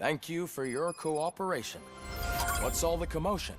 Thank you for your cooperation. What's all the commotion?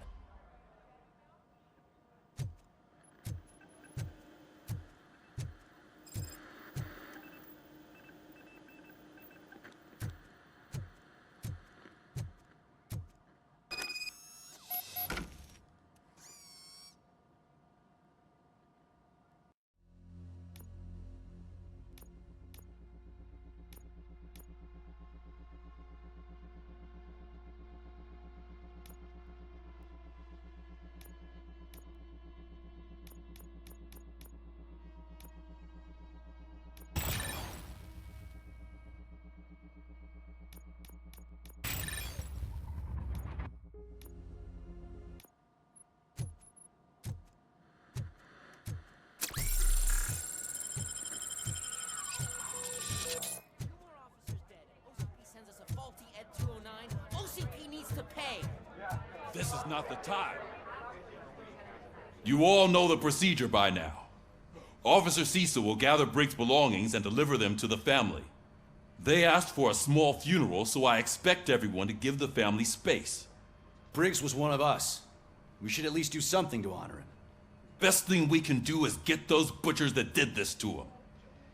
This is not the time. You all know the procedure by now. Officer Cecil will gather Briggs' belongings and deliver them to the family. They asked for a small funeral, so I expect everyone to give the family space. Briggs was one of us. We should at least do something to honor him. Best thing we can do is get those butchers that did this to him.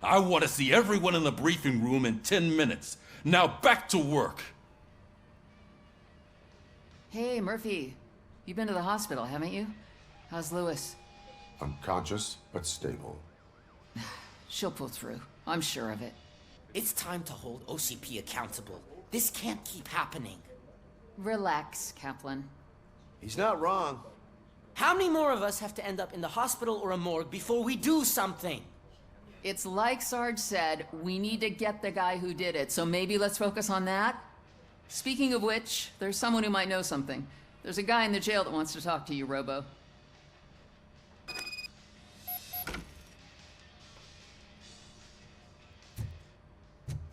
I want to see everyone in the briefing room in 10 minutes. Now back to work. Hey, Murphy. You've been to the hospital, haven't you? How's Lewis? Unconscious, but stable. She'll pull through. I'm sure of it. It's time to hold OCP accountable. This can't keep happening. Relax, Kaplan. He's not wrong. How many more of us have to end up in the hospital or a morgue before we do something? It's like Sarge said, we need to get the guy who did it, so maybe let's focus on that? Speaking of which, there's someone who might know something. There's a guy in the jail that wants to talk to you, Robo.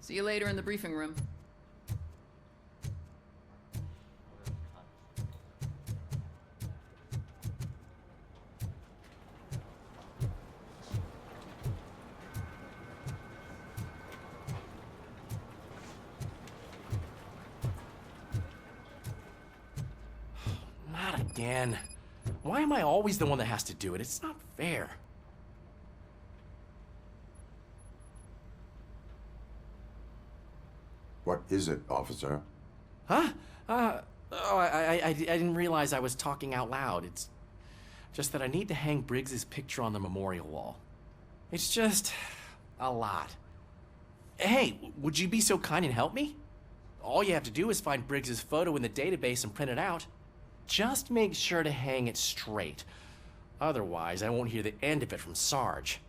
See you later in the briefing room. Not again. Why am I always the one that has to do it? It's not fair. What is it, officer? Huh? I didn't realize I was talking out loud. It's just that I need to hang Briggs's picture on the memorial wall. It's just a lot. Hey, would you be so kind and help me? All you have to do is find Briggs's photo in the database and print it out. Just make sure to hang it straight. Otherwise, I won't hear the end of it from Sarge.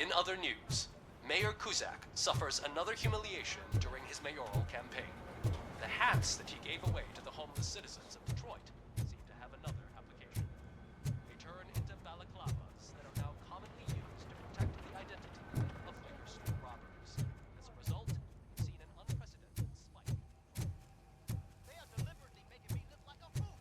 In other news, Mayor Kuzak suffers another humiliation during his mayoral campaign. The hats that he gave away to the homeless citizens of Detroit seem to have another application. They turn into balaclavas that are now commonly used to protect the identity of liquor store robbers. As a result, we've seen an unprecedented spike. They are deliberately making me look like a fool.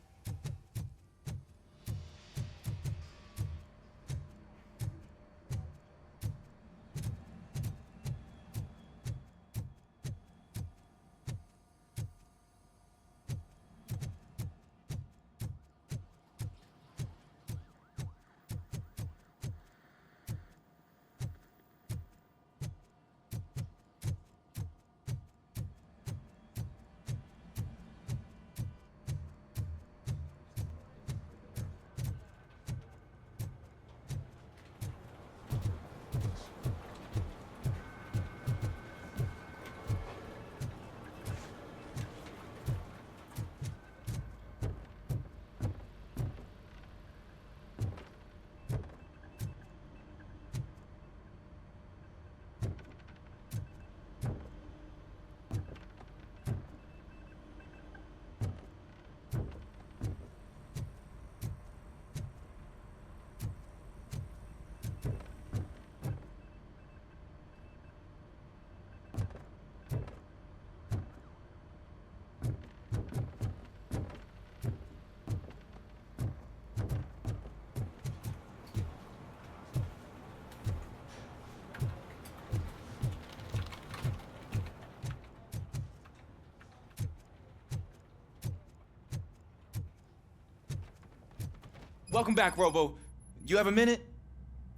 welcome back, Robo. You have a minute?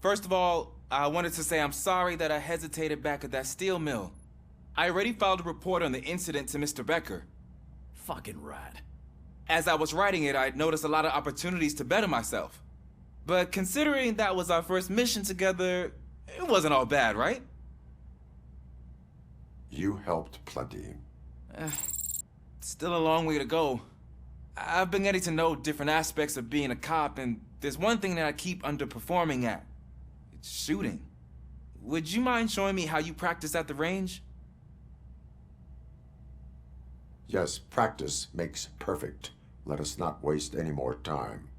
First of all, I wanted to say I'm sorry that I hesitated back at that steel mill. I already filed a report on the incident to Mr. Becker. Fucking rat. As I was writing it, I noticed a lot of opportunities to better myself. But considering that was our first mission together, it wasn't all bad, right? You helped plenty. Still a long way to go. I've been getting to know different aspects of being a cop, and there's one thing that I keep underperforming at. It's shooting. Would you mind showing me how you practice at the range? Yes, practice makes perfect. Let us not waste any more time.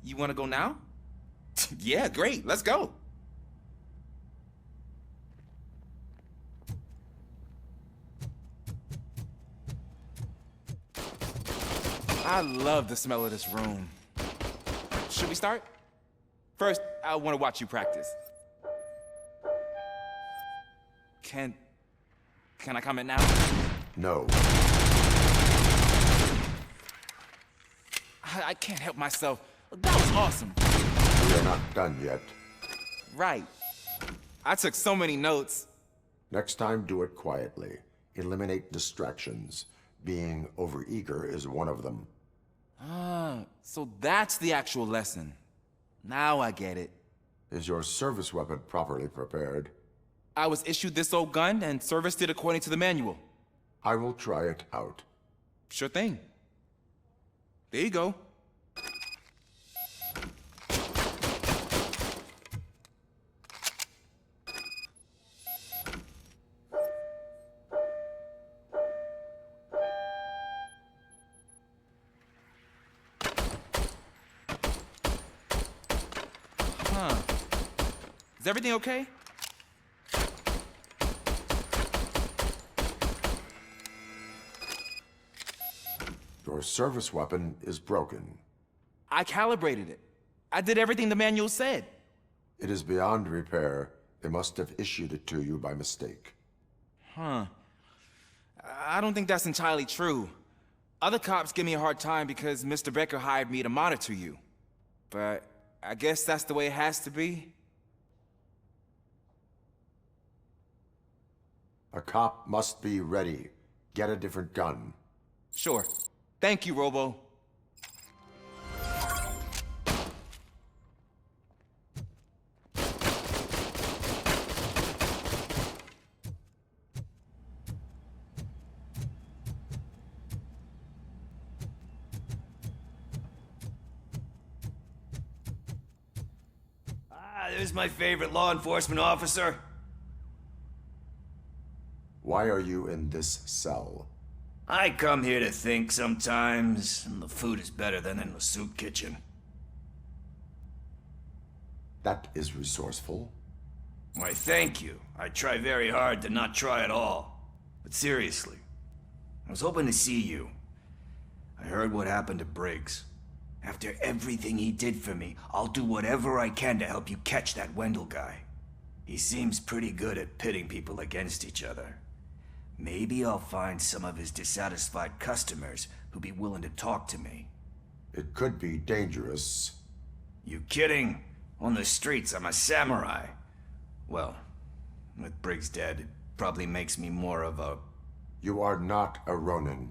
You want to go now? Yeah, great. Let's go. I love the smell of this room. Should we start? First, I want to watch you practice. Can I comment now? No. I can't help myself. That was awesome. We are not done yet. Right. I took so many notes. Next time, do it quietly. Eliminate distractions. Being overeager is one of them. Ah, so that's the actual lesson. Now I get it. Is your service weapon properly prepared? I was issued this old gun and serviced it according to the manual. I will try it out. Sure thing. There you go. Huh. Is everything okay? Your service weapon is broken. I calibrated it. I did everything the manual said. It is beyond repair. They must have issued it to you by mistake. Huh. I don't think that's entirely true. Other cops give me a hard time because Mr. Becker hired me to monitor you. But I guess that's the way it has to be. A cop must be ready. Get a different gun. Sure. Thank you, Robo. There's my favorite law enforcement officer. Why are you in this cell? I come here to think sometimes, and the food is better than in the soup kitchen. That is resourceful. Why, thank you. I try very hard to not try at all. But seriously, I was hoping to see you. I heard what happened to Briggs. After everything he did for me, I'll do whatever I can to help you catch that Wendell guy. He seems pretty good at pitting people against each other. Maybe I'll find some of his dissatisfied customers who'll be willing to talk to me. It could be dangerous. You kidding? On the streets, I'm a samurai. Well, with Briggs dead, it probably makes me more of a... You are not a Ronin.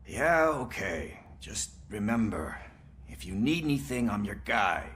Yeah, okay. Just remember, if you need anything, I'm your guy.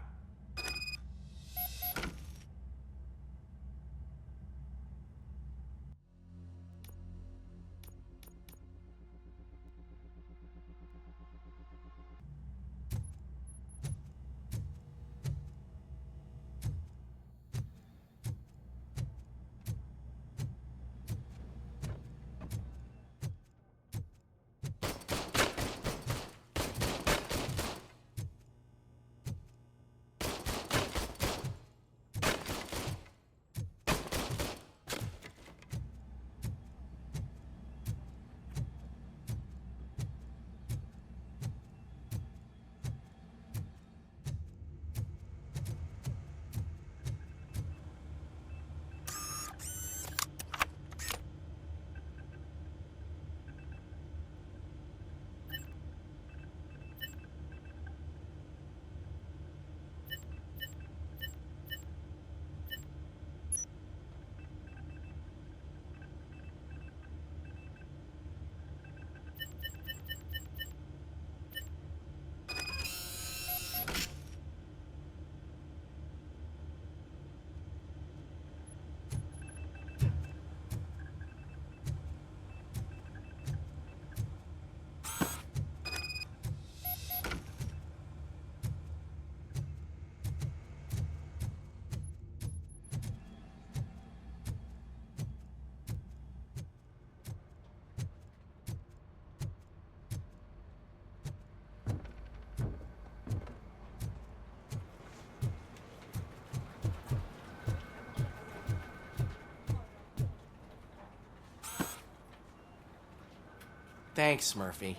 Thanks, Murphy.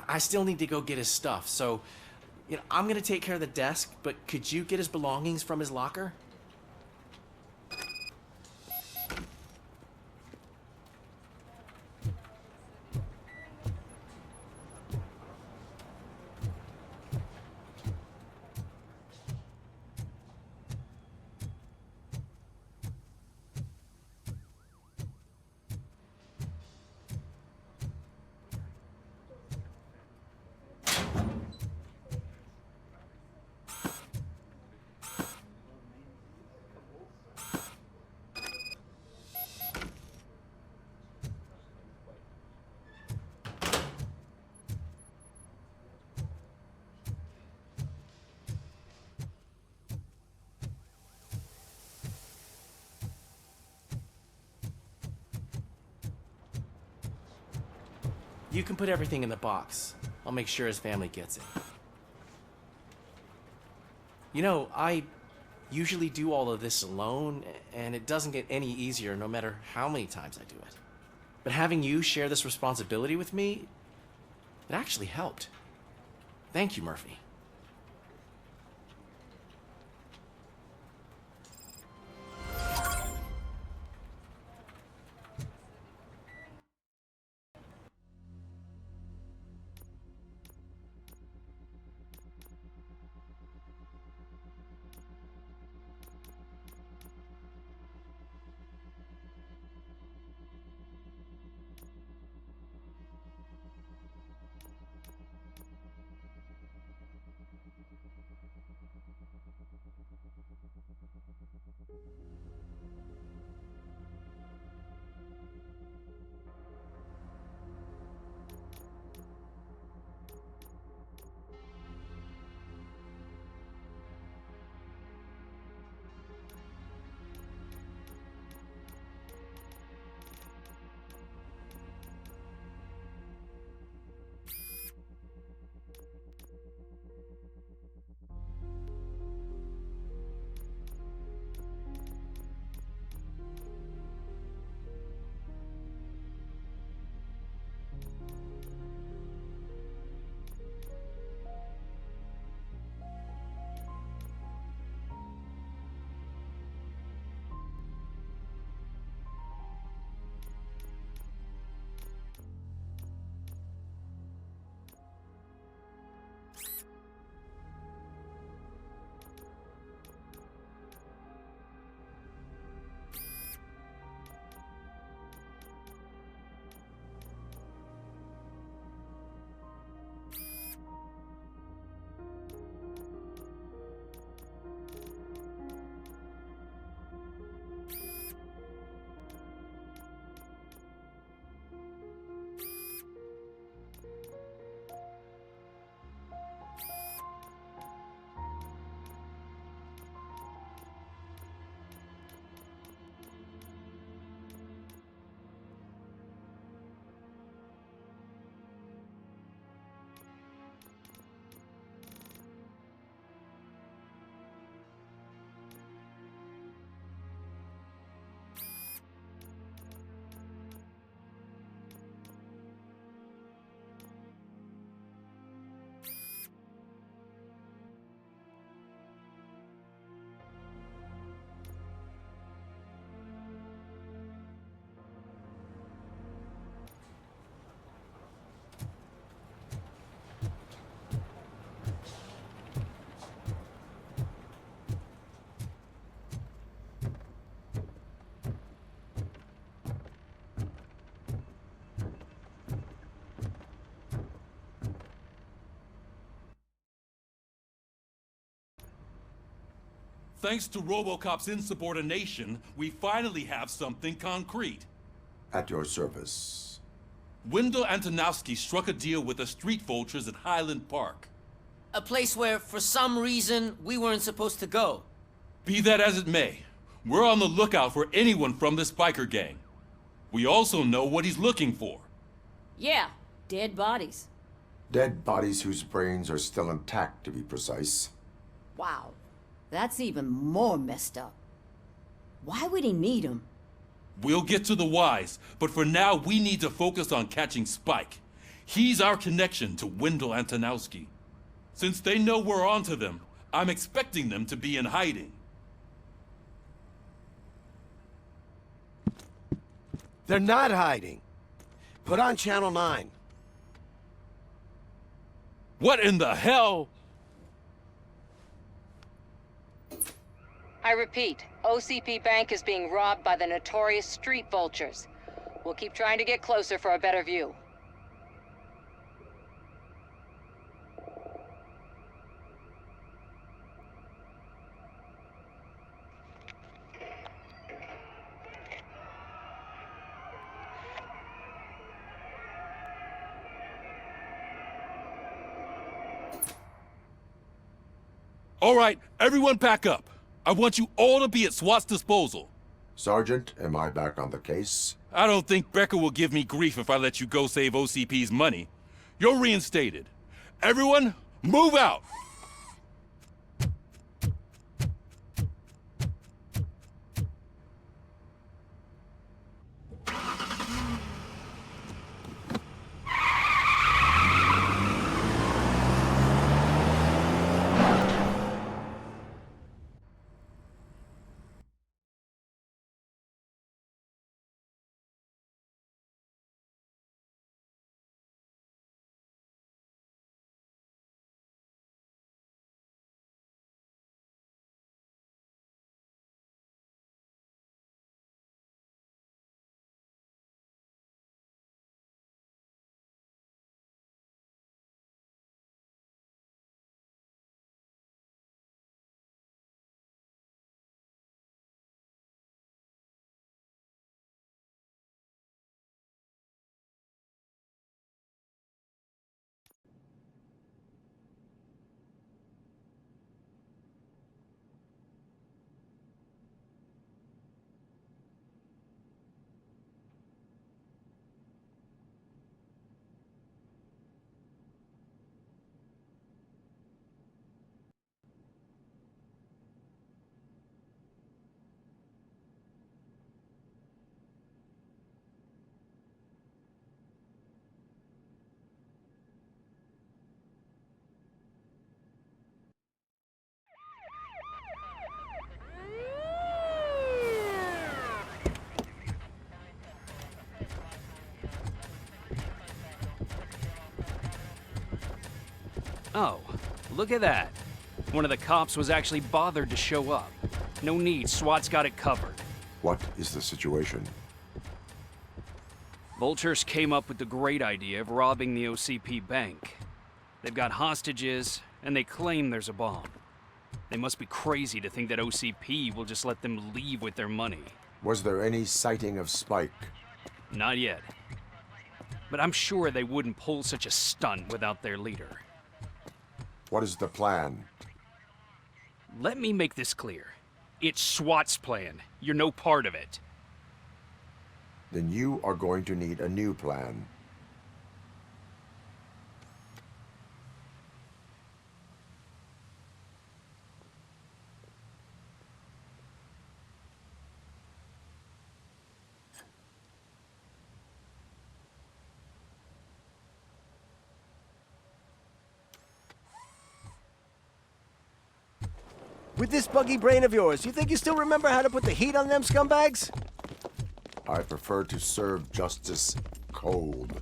I still need to go get his stuff, so I'm gonna take care of the desk, but could you get his belongings from his locker? You can put everything in the box. I'll make sure his family gets it. I usually do all of this alone, and it doesn't get any easier no matter how many times I do it. But having you share this responsibility with me, it actually helped. Thank you, Murphy. Thanks to RoboCop's insubordination, we finally have something concrete. At your service. Wendell Antonowski struck a deal with the street vultures at Highland Park. A place where, for some reason, we weren't supposed to go. Be that as it may, we're on the lookout for anyone from this biker gang. We also know what he's looking for. Yeah, dead bodies. Dead bodies whose brains are still intact, to be precise. Wow, that's even more messed up. Why would he need them? We'll get to the whys, but for now we need to focus on catching Spike. He's our connection to Wendell Antonowski. Since they know we're onto them, I'm expecting them to be in hiding. They're not hiding. Put on Channel 9. What in the hell? I repeat, OCP Bank is being robbed by the notorious street vultures. We'll keep trying to get closer for a better view. All right, everyone pack up. I want you all to be at SWAT's disposal. Sergeant, am I back on the case? I don't think Becker will give me grief if I let you go save OCP's money. You're reinstated. Everyone, move out! Oh, look at that. One of the cops was actually bothered to show up. No need, SWAT's got it covered. What is the situation? Vultures came up with the great idea of robbing the OCP bank. They've got hostages, and they claim there's a bomb. They must be crazy to think that OCP will just let them leave with their money. Was there any sighting of Spike? Not yet. But I'm sure they wouldn't pull such a stunt without their leader. What is the plan? Let me make this clear. It's SWAT's plan. You're no part of it. Then you are going to need a new plan. With this buggy brain of yours, you think you still remember how to put the heat on them scumbags? I prefer to serve justice cold.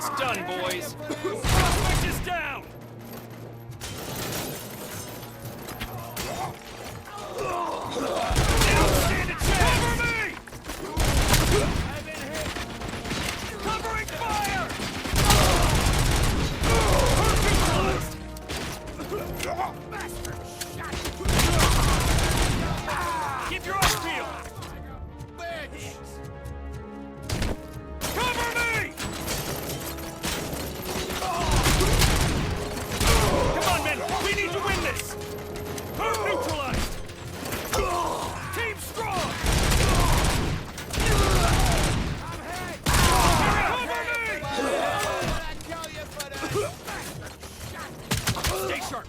It's done, boys. Suspect is down. Stand a chance. Cover me! I've been hit. Covering fire! Keep your eyes peeled! Cover me! Come on, men! We need to win this! Herd neutralized! Team strong! Stay sharp!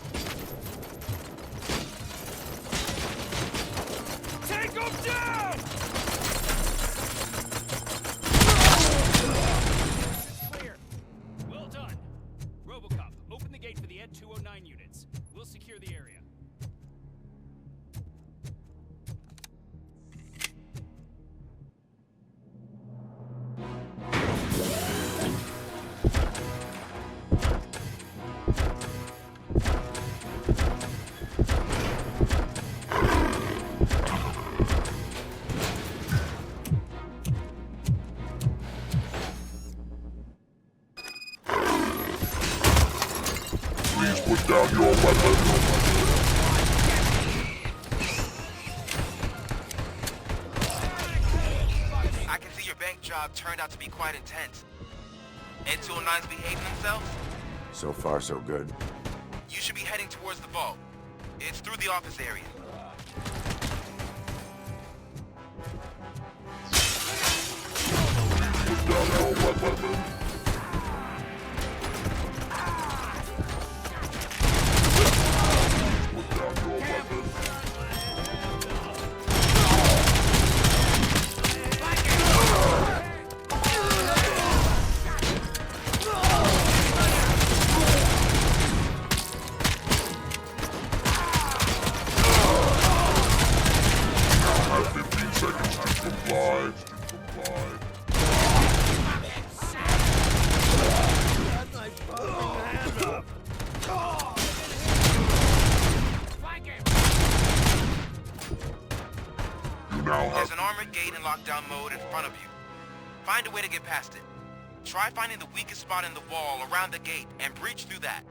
Take him down! Clear. Well done. RoboCop, open the gate for the Ed 209 units. We'll secure the area. Please put down your weapon. I can see your bank job turned out to be quite intense. Ed 209's behaving themselves? So far, so good. You should be heading towards the vault. It's through the office area. Put down your weapon. Put down your weapon. I have 15 seconds to comply. There's an armored gate in lockdown mode in front of you. Find a way to get past it. Try finding the weakest spot in the wall around the gate and breach through that.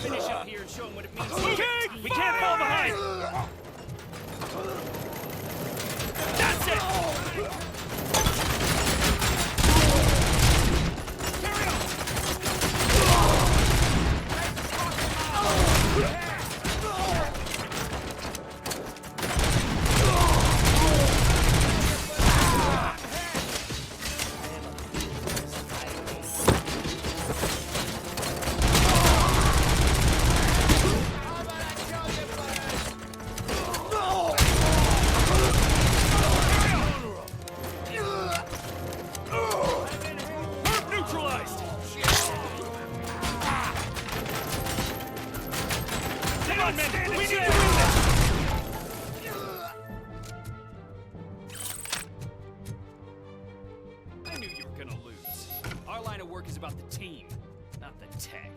finish up here and show him what it means. Okay, we can't fall behind. That's it. Carry on. I knew you were gonna lose. Our line of work is about the team, not the tech.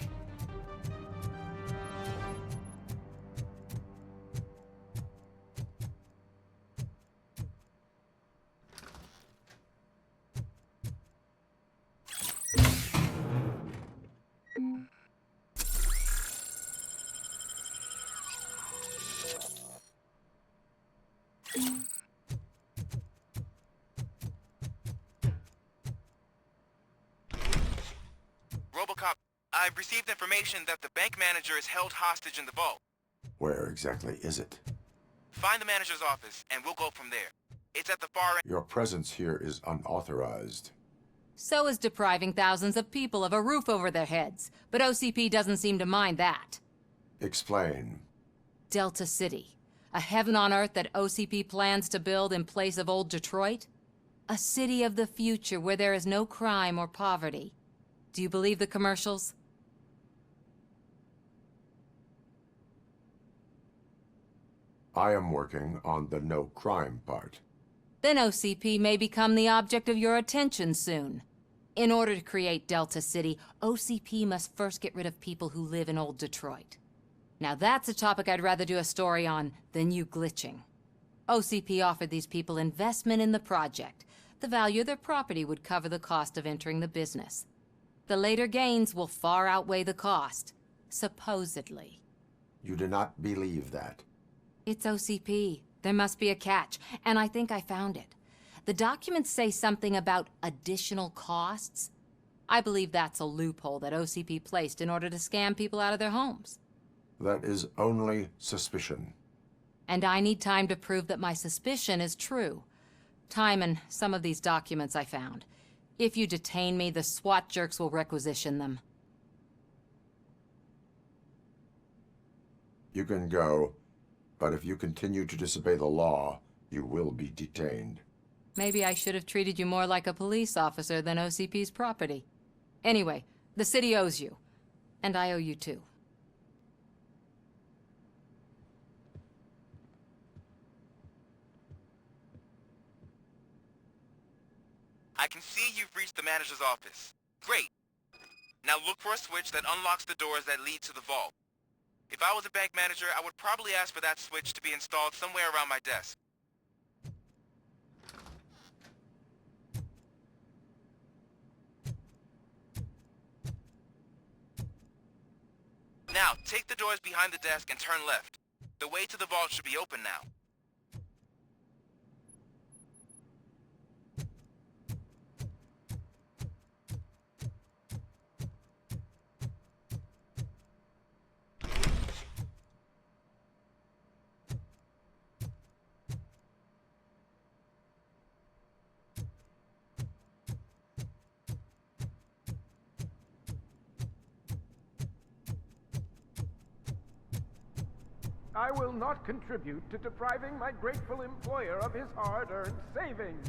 RoboCop, I've received information that the bank manager is held hostage in the vault. Where exactly is it? Find the manager's office, and we'll go from there. It's at the far end. Your presence here is unauthorized. So is depriving thousands of people of a roof over their heads. But OCP doesn't seem to mind that. Explain. Delta City. A heaven on earth that OCP plans to build in place of old Detroit? A city of the future where there is no crime or poverty. Do you believe the commercials? I am working on the no crime part. Then OCP may become the object of your attention soon. In order to create Delta City, OCP must first get rid of people who live in old Detroit. Now that's a topic I'd rather do a story on than you glitching. OCP offered these people investment in the project. The value of their property would cover the cost of entering the business. The later gains will far outweigh the cost, supposedly. You do not believe that. It's OCP. There must be a catch, and I think I found it. The documents say something about additional costs. I believe that's a loophole that OCP placed in order to scam people out of their homes. That is only suspicion. And I need time to prove that my suspicion is true. Time and some of these documents I found. If you detain me, the SWAT jerks will requisition them. You can go, but if you continue to disobey the law, you will be detained. Maybe I should have treated you more like a police officer than OCP's property. Anyway, the city owes you. And I owe you too. I can see you've reached the manager's office. Great. Now look for a switch that unlocks the doors that lead to the vault. If I was a bank manager, I would probably ask for that switch to be installed somewhere around my desk. Now, take the doors behind the desk and turn left. The way to the vault should be open now. I will not contribute to depriving my grateful employer of his hard-earned savings.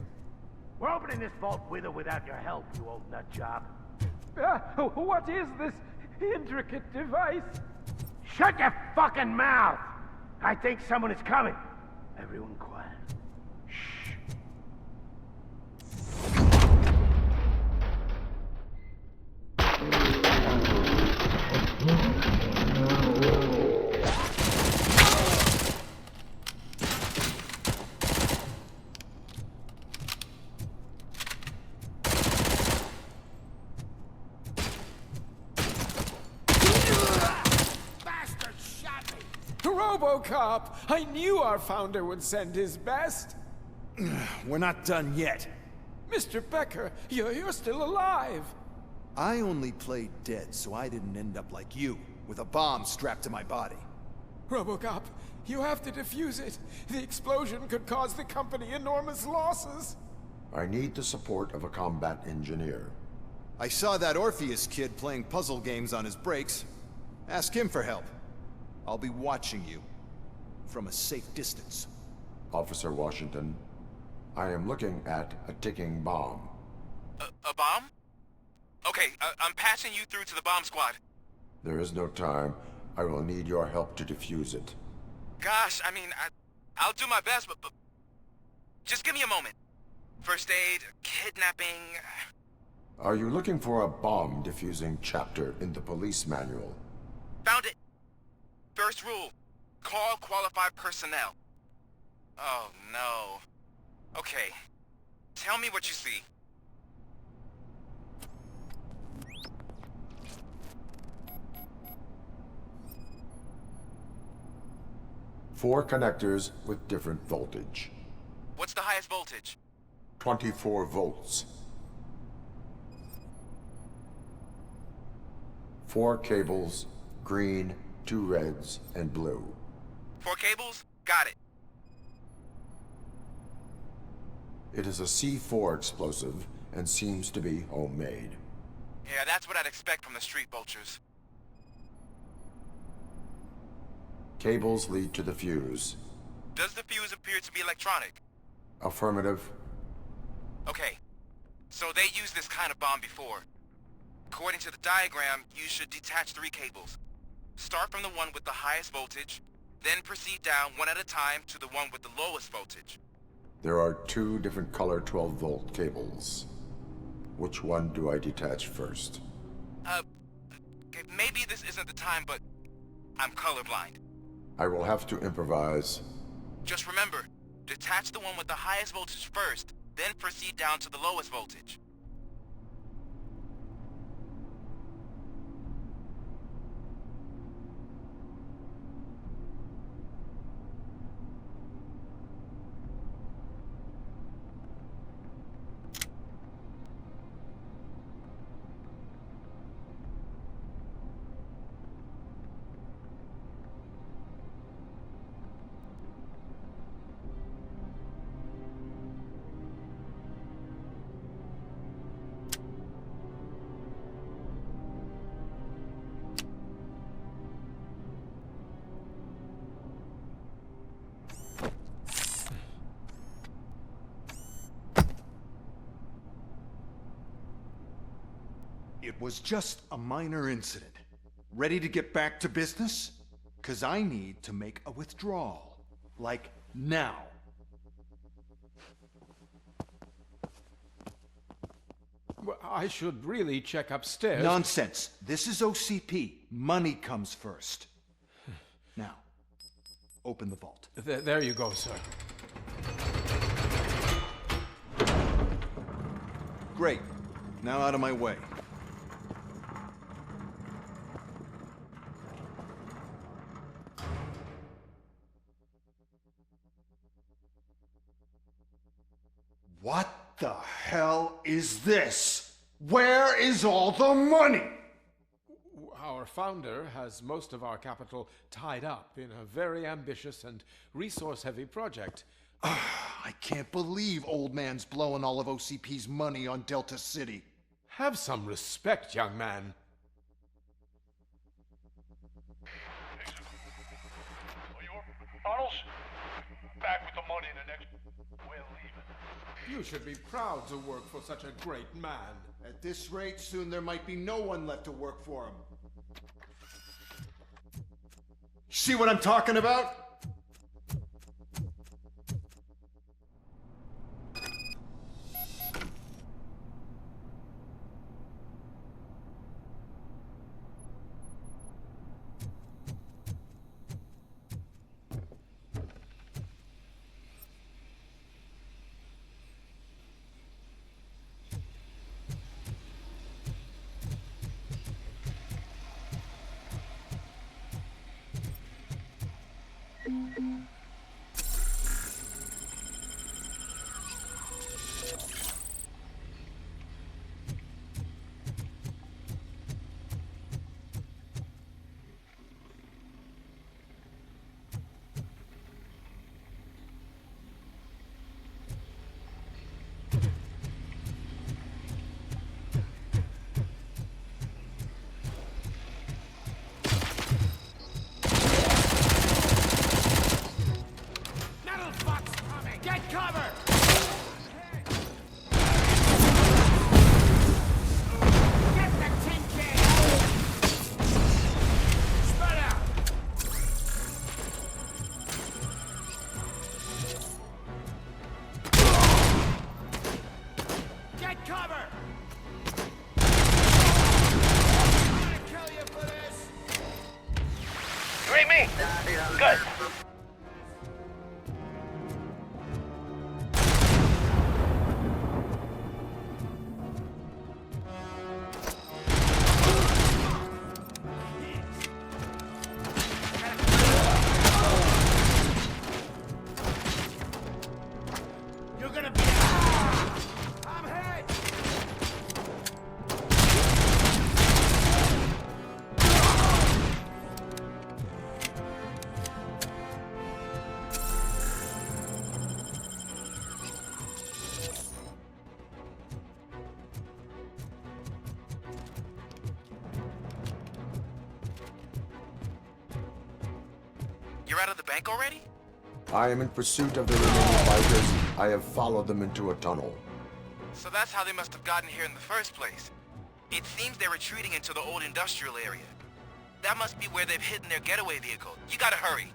We're opening this vault with or without your help, you old nutjob. What is this intricate device? Shut your fucking mouth! I think someone is coming. Everyone quiet. Shh. RoboCop! I knew our founder would send his best. We're not done yet. Mr. Becker, you're still alive. I only played dead so I didn't end up like you, with a bomb strapped to my body. RoboCop, you have to defuse it. The explosion could cause the company enormous losses. I need the support of a combat engineer. I saw that Orpheus kid playing puzzle games on his breaks. Ask him for help. I'll be watching you. From a safe distance. Officer Washington, I am looking at a ticking bomb. A bomb? Okay, I'm passing you through to the bomb squad. There is no time. I will need your help to defuse it. Gosh, I mean, I'll do my best, but just give me a moment. First aid, kidnapping... Are you looking for a bomb defusing chapter in the police manual? Found it. First rule, call qualified personnel. Oh, no. Okay, tell me what you see. Four connectors with different voltage. What's the highest voltage? 24 volts. 4 cables, green, 2 reds, and blue. 4 cables? Got it. It is a C4 explosive and seems to be homemade. Yeah, that's what I'd expect from the street vultures. Cables lead to the fuse. Does the fuse appear to be electronic? Affirmative. Okay, so they used this kind of bomb before. According to the diagram, you should detach 3 cables. Start from the one with the highest voltage, then proceed down one at a time to the one with the lowest voltage. There are 2 different color 12-volt cables. Which one do I detach first? Maybe this isn't the time, but I'm colorblind. I will have to improvise. Just remember, detach the one with the highest voltage first, then proceed down to the lowest voltage. It was just a minor incident. Ready to get back to business? 'Cause I need to make a withdrawal. Like, now. Well, I should really check upstairs. Nonsense. This is OCP. Money comes first. Now, open the vault. There you go, sir. Great. Now out of my way. What the hell is this? Where is all the money? Our founder has most of our capital tied up in a very ambitious and resource-heavy project. I can't believe old man's blowing all of OCP's money on Delta City. Have some respect, young man. Arnold, back with the money in the next... We're leaving. You should be proud to work for such a great man. At this rate, soon there might be no one left to work for him. See what I'm talking about? read me? Good. You're gonna be... I'm hit! You're out of the bank already? I am in pursuit of the remaining bikers. I have followed them into a tunnel. So that's how they must have gotten here in the first place. It seems they're retreating into the old industrial area. That must be where they've hidden their getaway vehicle. You gotta hurry.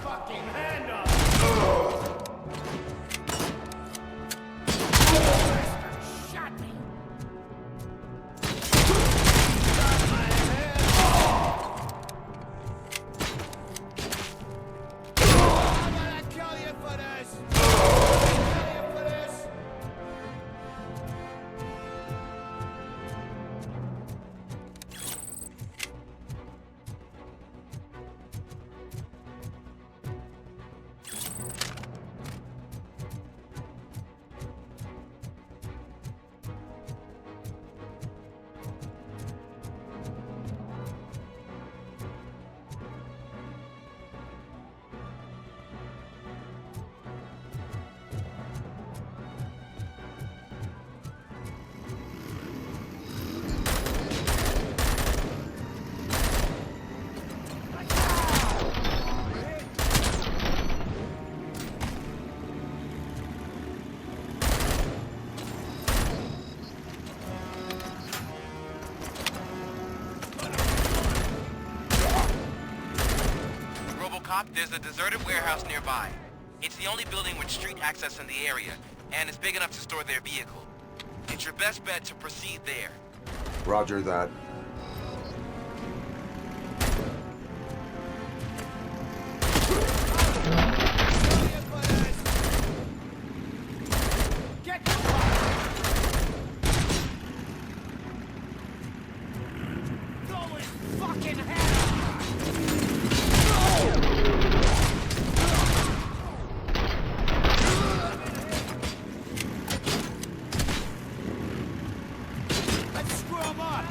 Fucking hand up! Shot me! I'm gonna kill you for this! Kill you for this! RoboCop, there's a deserted warehouse nearby. It's the only building with street access in the area, and it's big enough to store their vehicle. It's your best bet to proceed there. Roger that. Get Blow his fucking head! Let's screw him up!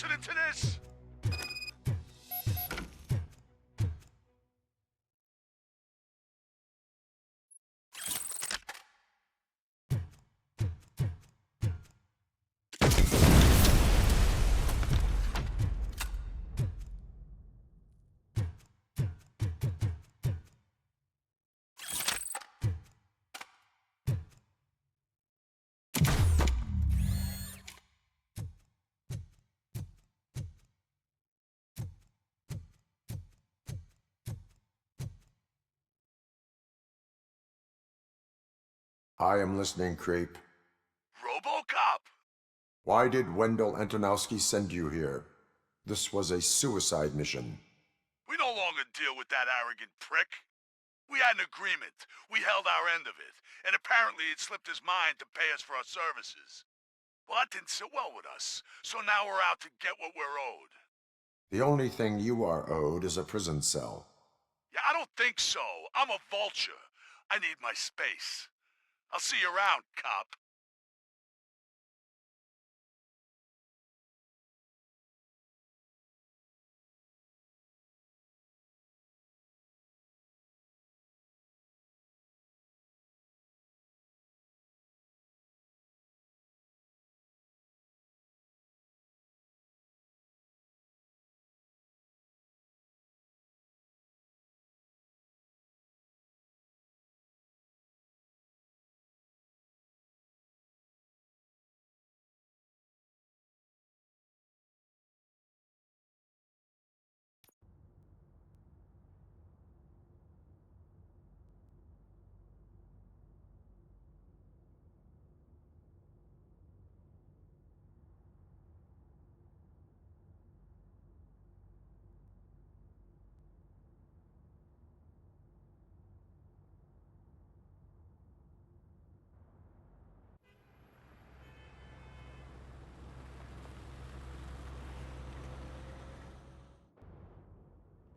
listening to this? I am listening, creep. RoboCop! Why did Wendell Antonowski send you here? This was a suicide mission. We no longer deal with that arrogant prick. We had an agreement. We held our end of it. And apparently it slipped his mind to pay us for our services. Well, that didn't sit well with us. So now we're out to get what we're owed. The only thing you are owed is a prison cell. Yeah, I don't think so. I'm a vulture. I need my space. I'll see you around, cop.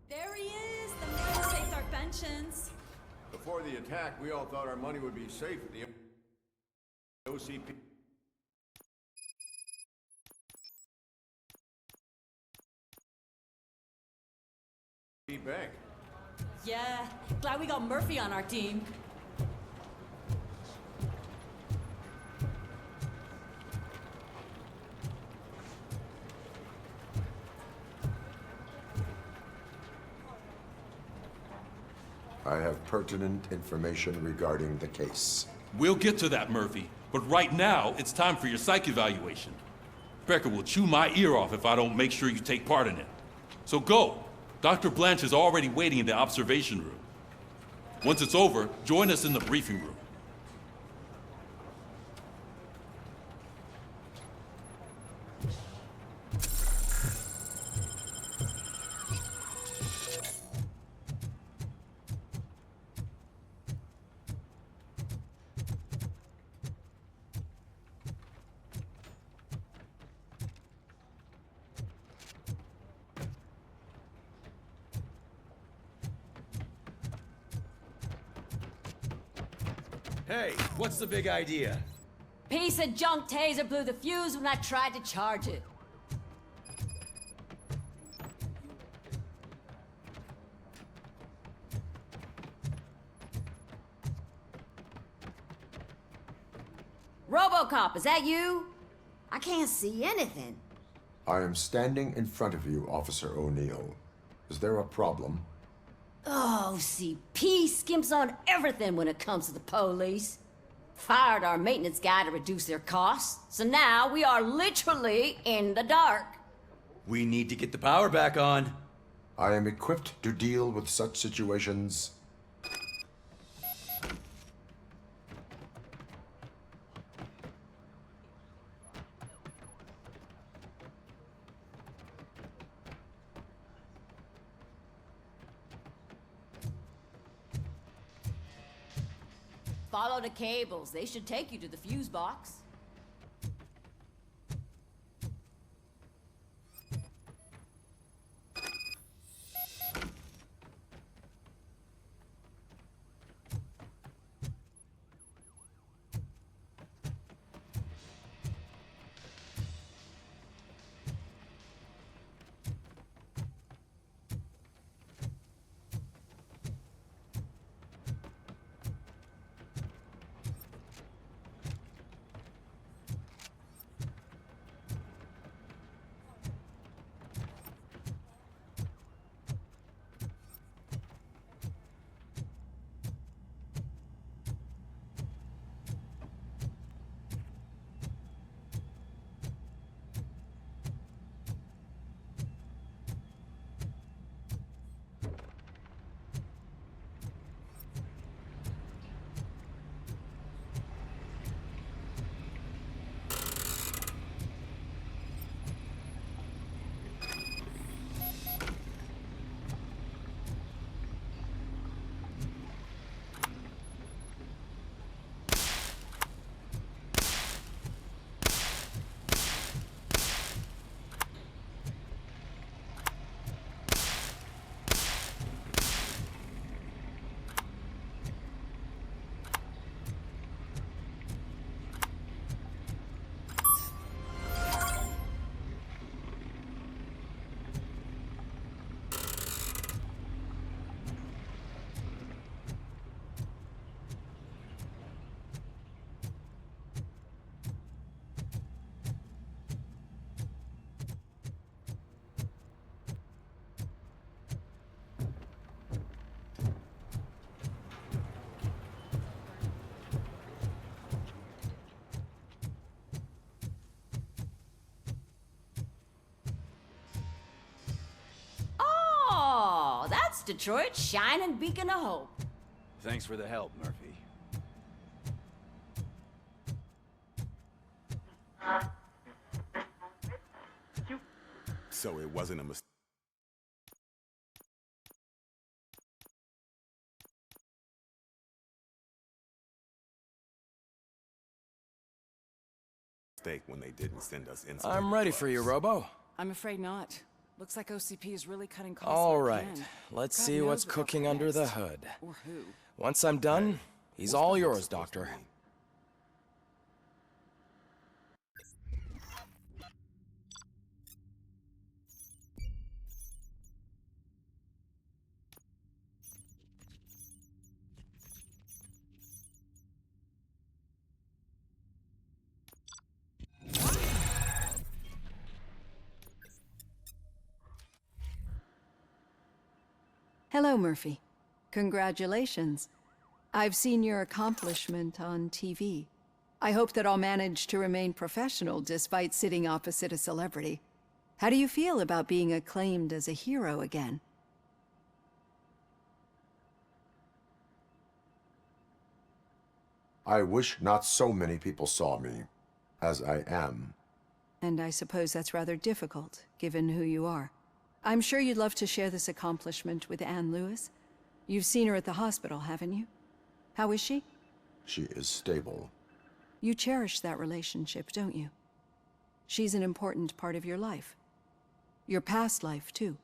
There he is, the man who saved our pensions. Before the attack, we all thought our money would be safe at the OCP. Bank. Yeah, glad we got Murphy on our team. I have pertinent information regarding the case. We'll get to that, Murphy. But right now, it's time for your psych evaluation. Becker will chew my ear off if I don't make sure you take part in it. So go. Dr. Blanche is already waiting in the observation room. Once it's over, join us in the briefing room. Hey, what's the big idea? Piece of junk taser blew the fuse when I tried to charge it. RoboCop, is that you? I can't see anything. I am standing in front of you, Officer O'Neill. Is there a problem? Oh, OCP skimps on everything when it comes to the police. Fired our maintenance guy to reduce their costs, so now we are literally in the dark. We need to get the power back on. I am equipped to deal with such situations. Follow the cables. They should take you to the fuse box. Detroit's shining beacon of hope. Thanks for the help, Murphy. So it wasn't a mistake when they didn't send us insulated I'm ready for you, Robo. I'm afraid not. Looks like OCP is really cutting costs. All where it right, can. let's God see knows what's what they'll cooking put under the next. hood. Or who. Once I'm done, he's all yours, Doctor. Hello, Murphy. Congratulations. I've seen your accomplishment on TV. I hope that I'll manage to remain professional despite sitting opposite a celebrity. How do you feel about being acclaimed as a hero again? I wish not so many people saw me as I am. And I suppose that's rather difficult, given who you are. I'm sure you'd love to share this accomplishment with Anne Lewis. You've seen her at the hospital, haven't you? How is she? She is stable. You cherish that relationship, don't you? She's an important part of your life. Your past life, too.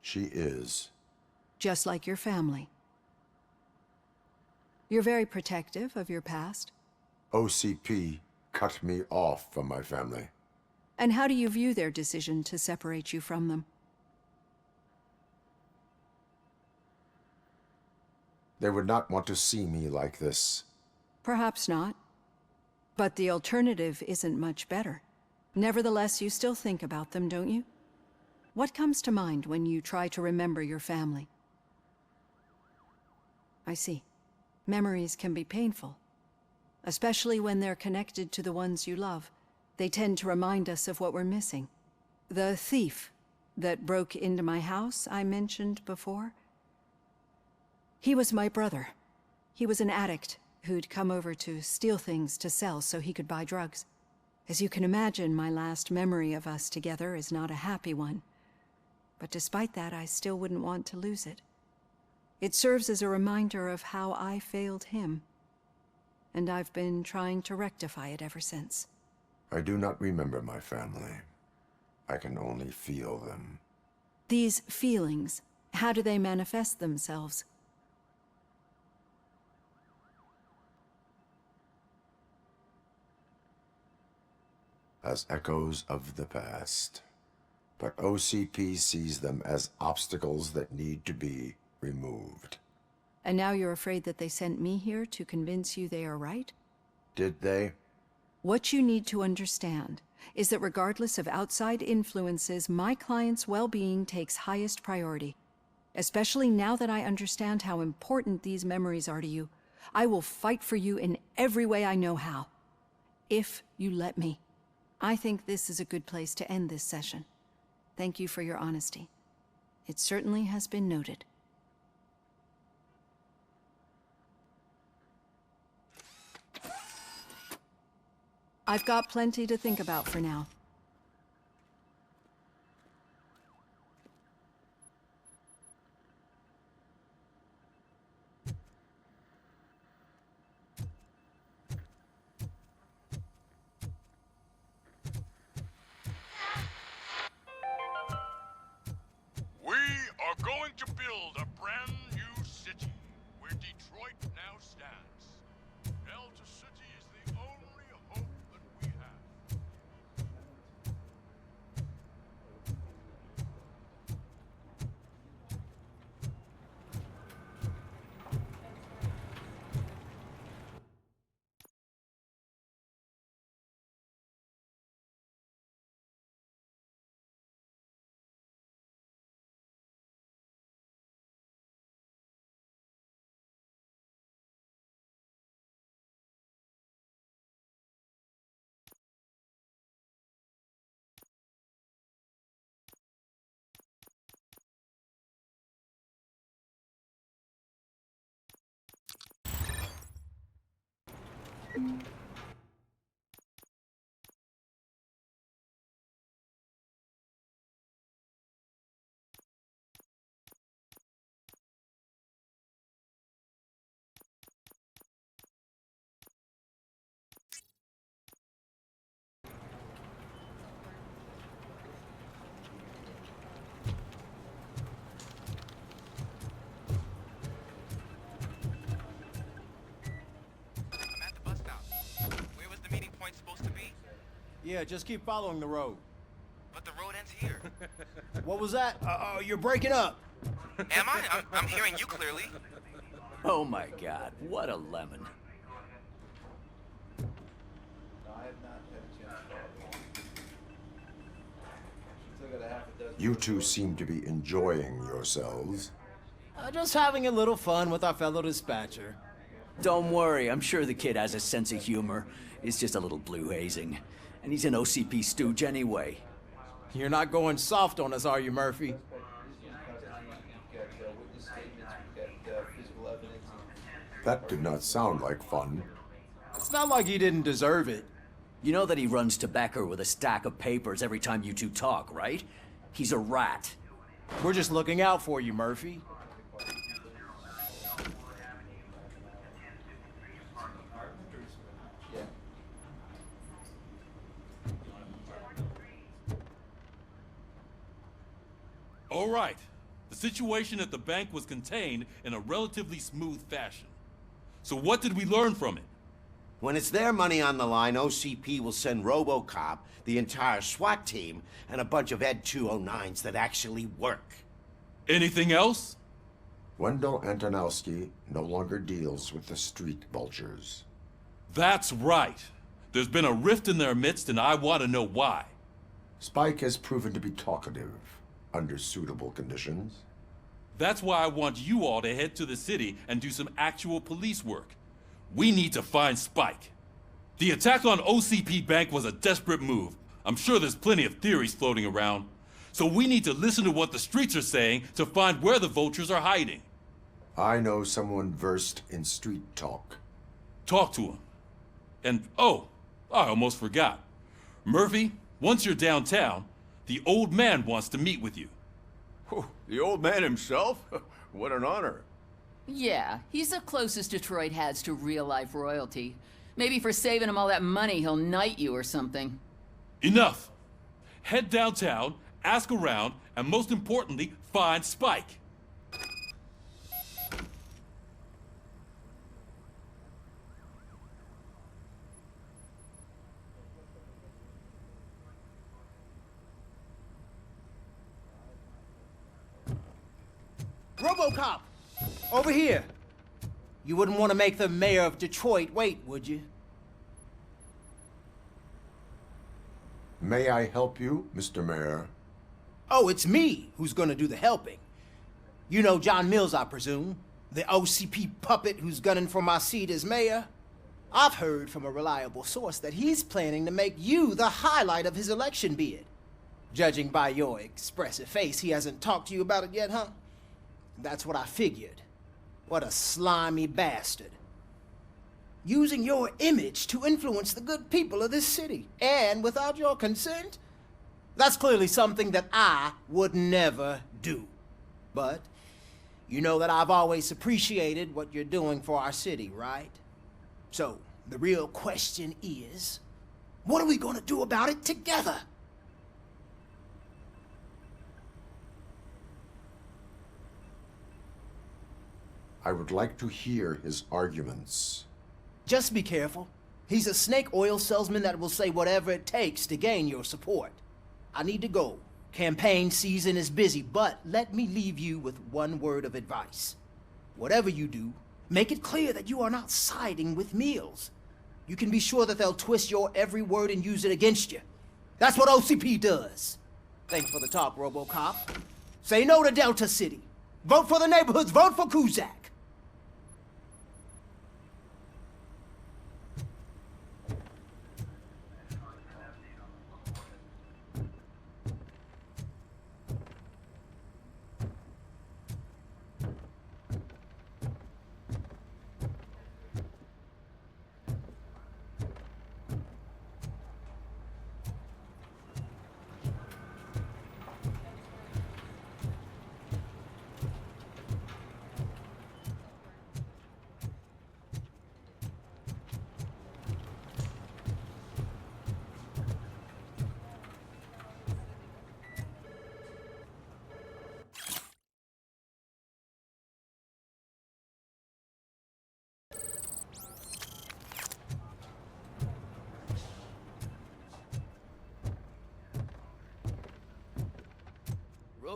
She is. Just like your family. You're very protective of your past. OCP cut me off from my family. And how do you view their decision to separate you from them? They would not want to see me like this. Perhaps not. But the alternative isn't much better. Nevertheless, you still think about them, don't you? What comes to mind when you try to remember your family? I see. Memories can be painful. Especially when they're connected to the ones you love. They tend to remind us of what we're missing. The thief that broke into my house I mentioned before? He was my brother. He was an addict who'd come over to steal things to sell so he could buy drugs. As you can imagine, my last memory of us together is not a happy one. But despite that, I still wouldn't want to lose it. It serves as a reminder of how I failed him. And I've been trying to rectify it ever since. I do not remember my family. I can only feel them. These feelings, how do they manifest themselves? As echoes of the past. But OCP sees them as obstacles that need to be removed. And now you're afraid that they sent me here to convince you they are right? Did they? What you need to understand is that regardless of outside influences, my client's well-being takes highest priority. Especially now that I understand how important these memories are to you, I will fight for you in every way I know how. If you let me. I think this is a good place to end this session. Thank you for your honesty. It certainly has been noted. I've got plenty to think about for now. We are going to build a brand new city where Detroit now stands. Delta City is the only hope that we have. I'm at the bus stop. Where was the meeting point supposed to be? Yeah, just keep following the road. But the road ends here. What was that? You're breaking up. Am I? I'm hearing you clearly. Oh my god, what a lemon. You two seem to be enjoying yourselves. Just having a little fun with our fellow dispatcher. Don't worry, I'm sure the kid has a sense of humor. It's just a little blue hazing. And he's an OCP stooge anyway. You're not going soft on us, are you, Murphy? That did not sound like fun. It's not like he didn't deserve it. You know that he runs to Becker with a stack of papers every time you two talk, right? He's a rat. We're just looking out for you, Murphy. All right. The situation at the bank was contained in a relatively smooth fashion. So what did we learn from it? When it's their money on the line, OCP will send RoboCop, the entire SWAT team, and a bunch of Ed 209s that actually work. Anything else? Wendell Antonowski no longer deals with the street vultures. That's right. There's been a rift in their midst, and I want to know why. Spike has proven to be talkative under suitable conditions. That's why I want you all to head to the city and do some actual police work. We need to find Spike. The attack on OCP Bank was a desperate move. I'm sure there's plenty of theories floating around. So we need to listen to what the streets are saying to find where the vultures are hiding. I know someone versed in street talk. Talk to him. And, oh, I almost forgot. Murphy, once you're downtown, the old man wants to meet with you. The old man himself? What an honor. Yeah, he's the closest Detroit has to real-life royalty. Maybe for saving him all that money, he'll knight you or something. Enough! Head downtown, ask around, and most importantly, find Spike. RoboCop! Over here! You wouldn't want to make the mayor of Detroit wait, would you? May I help you, Mr. Mayor? Oh, it's me who's gonna do the helping. You know John Mills, I presume? The OCP puppet who's gunning for my seat as mayor? I've heard from a reliable source that he's planning to make you the highlight of his election bid. Judging by your expressive face, he hasn't talked to you about it yet, huh? That's what I figured. What a slimy bastard. Using your image to influence the good people of this city, and without your consent? That's clearly something that I would never do. But you know that I've always appreciated what you're doing for our city, right? So, the real question is, what are we gonna do about it together? I would like to hear his arguments. Just be careful. He's a snake oil salesman that will say whatever it takes to gain your support. I need to go. Campaign season is busy, but let me leave you with one word of advice. Whatever you do, make it clear that you are not siding with Mills. You can be sure that they'll twist your every word and use it against you. That's what OCP does. Thanks for the talk, RoboCop. Say no to Delta City. Vote for the neighborhoods. Vote for Kuzak.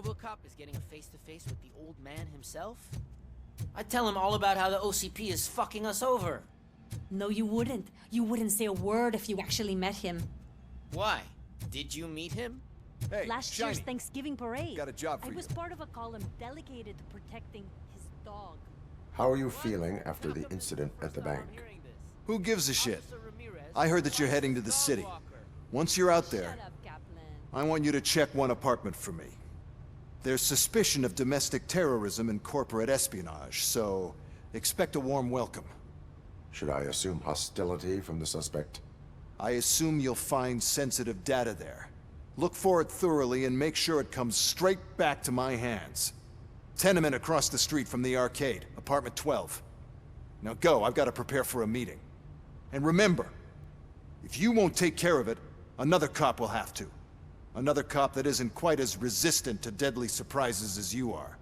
RoboCop is getting a face-to-face with the old man himself, I'd tell him all about how the OCP is fucking us over. No, you wouldn't. You wouldn't say a word if you actually met him. Why? Did you meet him? Hey, Last Shiny. year's Thanksgiving parade. Got a job for I was you. part of a column dedicated to protecting his dog. How are you feeling after the incident at the bank? Who gives a shit? I heard that you're heading to the city. Once you're out there, I want you to check one apartment for me. There's suspicion of domestic terrorism and corporate espionage, so expect a warm welcome. Should I assume hostility from the suspect? I assume you'll find sensitive data there. Look for it thoroughly and make sure it comes straight back to my hands. Tenement across the street from the arcade, apartment 12. Now go, I've got to prepare for a meeting. And remember, if you won't take care of it, another cop will have to. Another cop that isn't quite as resistant to deadly surprises as you are.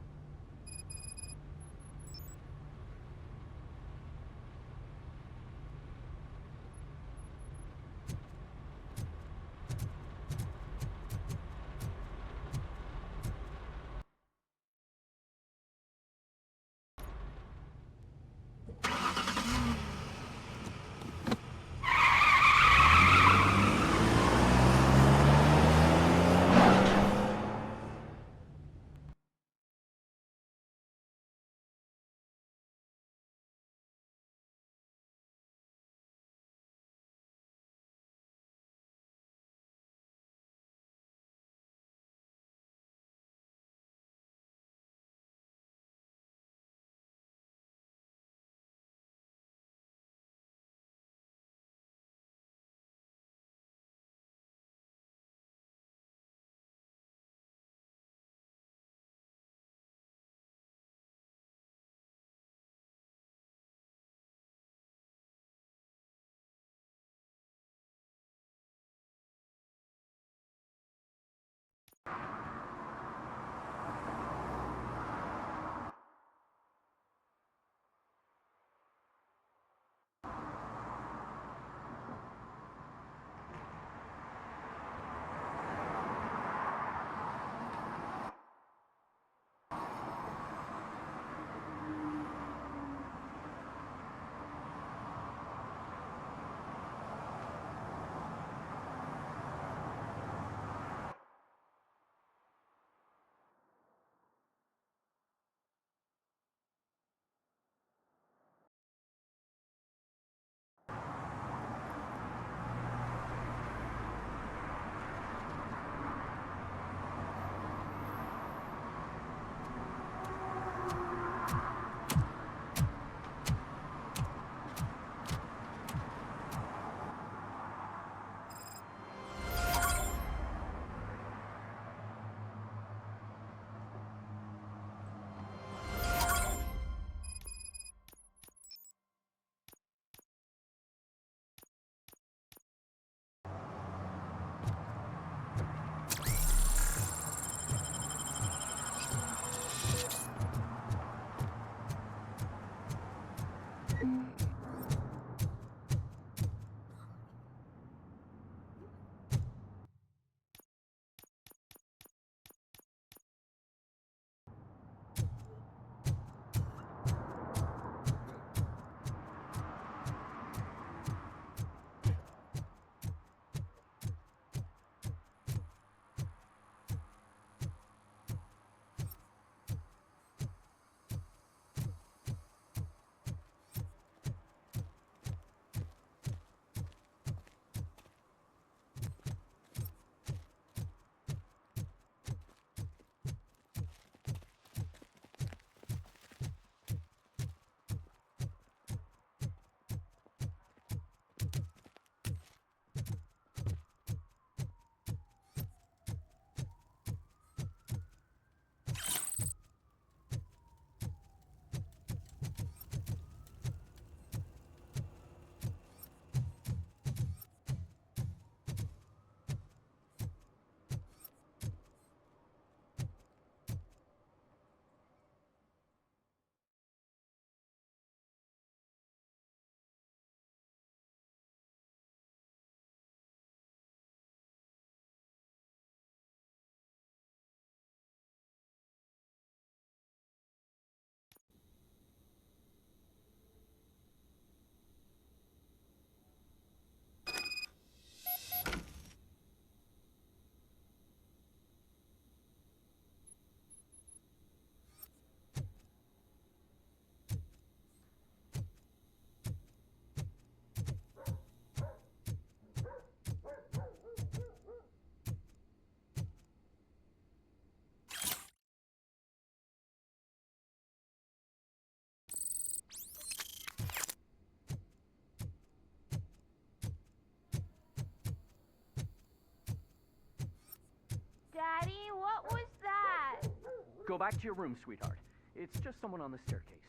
Go back to your room, sweetheart. It's just someone on the staircase.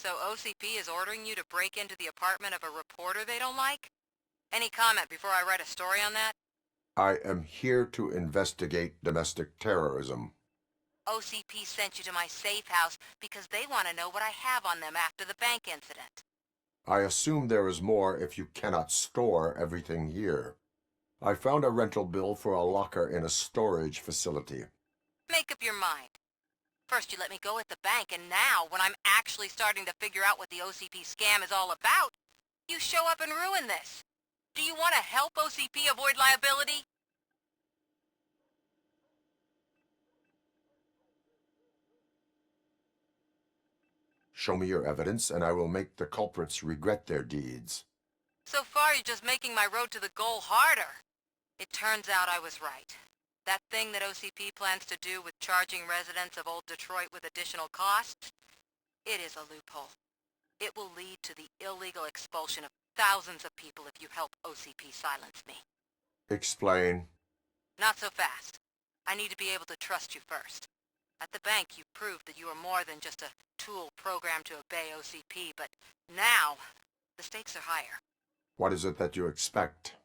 So OCP is ordering you to break into the apartment of a reporter they don't like? Any comment before I write a story on that? I am here to investigate domestic terrorism. OCP sent you to my safe house because they want to know what I have on them after the bank incident. I assume there is more if you cannot store everything here. I found a rental bill for a locker in a storage facility. Make up your mind. First you let me go at the bank, and now, when I'm actually starting to figure out what the OCP scam is all about, you show up and ruin this. Do you want to help OCP avoid liability? Show me your evidence, and I will make the culprits regret their deeds. So far, you're just making my road to the goal harder. It turns out I was right. That thing that OCP plans to do with charging residents of Old Detroit with additional costs, it is a loophole. It will lead to the illegal expulsion of thousands of people if you help OCP silence me. Explain. Not so fast. I need to be able to trust you first. At the bank, you proved that you are more than just a tool programmed to obey OCP, but now, the stakes are higher. What is it that you expect?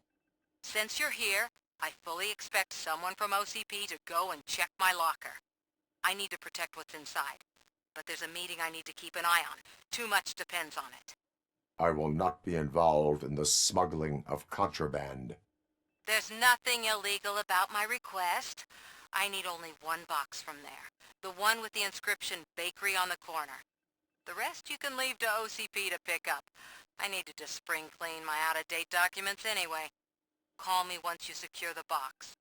Since you're here, I fully expect someone from OCP to go and check my locker. I need to protect what's inside, but there's a meeting I need to keep an eye on. Too much depends on it. I will not be involved in the smuggling of contraband. There's nothing illegal about my request. I need only one box from there. The one with the inscription Bakery on the corner. The rest you can leave to OCP to pick up. I needed to spring clean my out-of-date documents anyway. Call me once you secure the box.